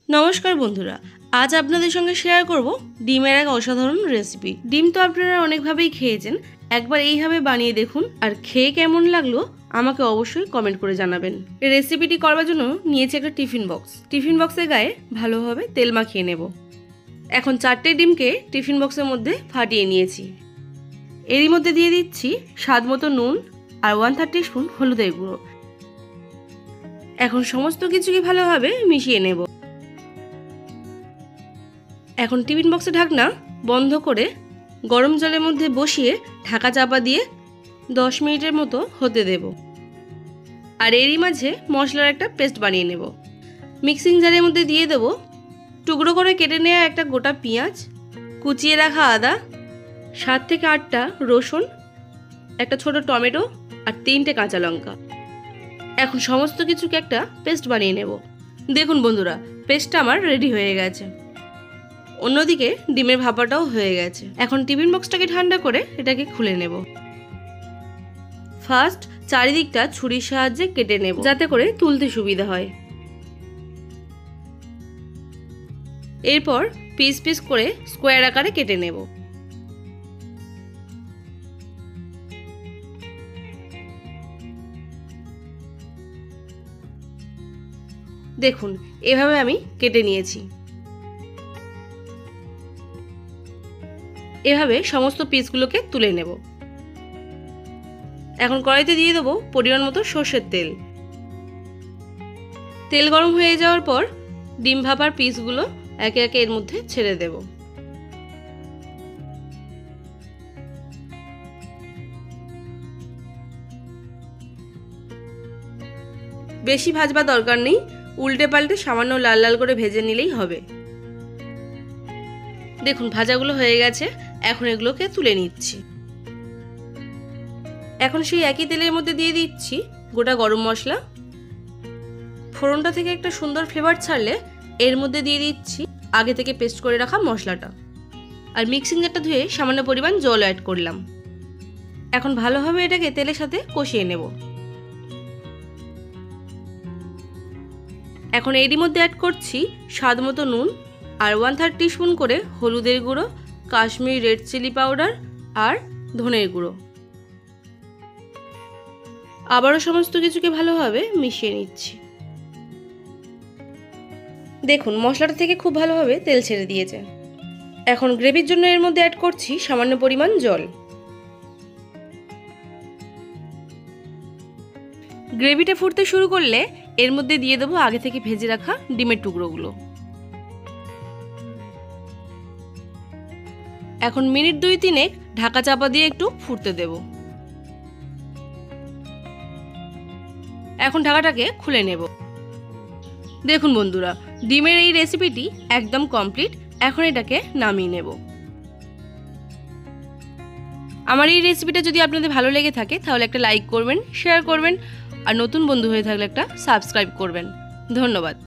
নমস্কার বন্ধুরা, আজ আপনাদের সঙ্গে শেয়ার করব ডিমের এক অসাধারণ রেসিপি। ডিম তো আপনারা অনেকভাবেই খেয়েছেন, একবার এইভাবে বানিয়ে দেখুন আর খেয়ে কেমন লাগলো আমাকে অবশ্যই কমেন্ট করে জানাবেন। এই রেসিপিটি করবার জন্য নিয়েছি একটা টিফিন বক্স। টিফিন বক্সের গায়ে ভালোভাবে তেল মাখিয়ে নেব। এখন 4টে ডিমকে টিফিন বক্সের মধ্যে ফাটিয়ে নিয়েছি। এরই মধ্যে দিয়ে দিচ্ছি স্বাদ মতো নুন আর 1/3 টিস্পুন হলুদের গুঁড়ো। এখন সমস্ত কিছুকে ভালোভাবে মিশিয়ে নেব। এখন টিফিন বক্সের ঢাকনা বন্ধ করে গরম জলের মধ্যে বসিয়ে ঢাকা চাপা দিয়ে 10 মিনিটের মতো হতে দেব। আর এরই মাঝে মশলার একটা পেস্ট বানিয়ে নেব। মিক্সিং জারের মধ্যে দিয়ে দেব টুকরো করে কেটে নেওয়া একটা গোটা পেঁয়াজ, কুচিয়ে রাখা আদা, 7 থেকে 8টা রসুন, একটা ছোট টমেটো আর 3টে কাঁচা লঙ্কা। এখন সমস্ত কিছুকে একটা পেস্ট বানিয়ে নেব। দেখুন বন্ধুরা, পেস্টটা আমার রেডি হয়ে গেছে। অন্যদিকে ডিমের ভাপাটাও হয়ে গেছে। এখন টিফিন বক্সটাকে ঠান্ডা করে এটাকে খুলে নেব। ফার্স্ট চারিদিকটা ছুরির সাহায্যে কেটে নেব, যাতে করে তুলতে সুবিধা হয়। এরপর পিস পিস করে স্কোয়ার আকারে কেটে নেব। দেখুন, এভাবে আমি কেটে নিয়েছি। এভাবে সমস্ত পিসগুলোকে তুলে নেব। এখন কড়াইতে দিয়ে দেবো পরিমাণ মতো সর্ষের তেল। তেল গরম হয়ে যাওয়ার পর ডিম ভাপার পিসগুলো একে একে এর মধ্যে ছেড়ে দেব। বেশি ভাজবার দরকার নেই, উল্টে পাল্টে সামান্য লাল লাল করে ভেজে নিলেই হবে। দেখুন ভাজাগুলো হয়ে গেছে, এখন এগুলোকে তুলে নিচ্ছি। এখন সেই একই তেলের মধ্যে দিয়ে দিচ্ছি গোটা গরম মশলা। ফোড়নটা থেকে একটা সুন্দর ফ্লেভার ছাড়লে এর মধ্যে দিয়ে দিচ্ছি আগে থেকে পেস্ট করে রাখা মশলাটা। আর মিক্সিং জারটা ধুয়ে সামান্য পরিমাণ জল অ্যাড করলাম। এখন ভালোভাবে এটাকে তেলের সাথে কষিয়ে নেব। এখন এরই মধ্যে অ্যাড করছি স্বাদ মতো নুন আর 1/3 টিস্পুন করে হলুদের গুঁড়ো, কাশ্মীরি রেড চিলি পাউডার আর ধনের গুঁড়ো। আবারও সমস্ত কিছুকে ভালোভাবে মিশিয়ে নিচ্ছি। দেখুন মশলাটা থেকে খুব ভালোভাবে তেল ছেড়ে দিয়েছে। এখন গ্রেভির জন্য এর মধ্যে অ্যাড করছি সামান্য পরিমাণ জল। গ্রেভিটা ফুটতে শুরু করলে এর মধ্যে দিয়ে দেবো আগে থেকে ভেজে রাখা ডিমের টুকরোগুলো। এখন মিনিট 2-3 ঢাকা চাপা দিয়ে একটু ফুটতে দেব। এখন ঢাকাটাকে খুলে নেব। দেখুন বন্ধুরা, ডিমের এই রেসিপিটি একদম কমপ্লিট। এখন এটাকে নামিয়ে নেব। আমার এই রেসিপিটা যদি আপনাদের ভালো লেগে থাকে তাহলে একটা লাইক করবেন, শেয়ার করবেন আর নতুন বন্ধু হয়ে থাকলে একটা সাবস্ক্রাইব করবেন। ধন্যবাদ।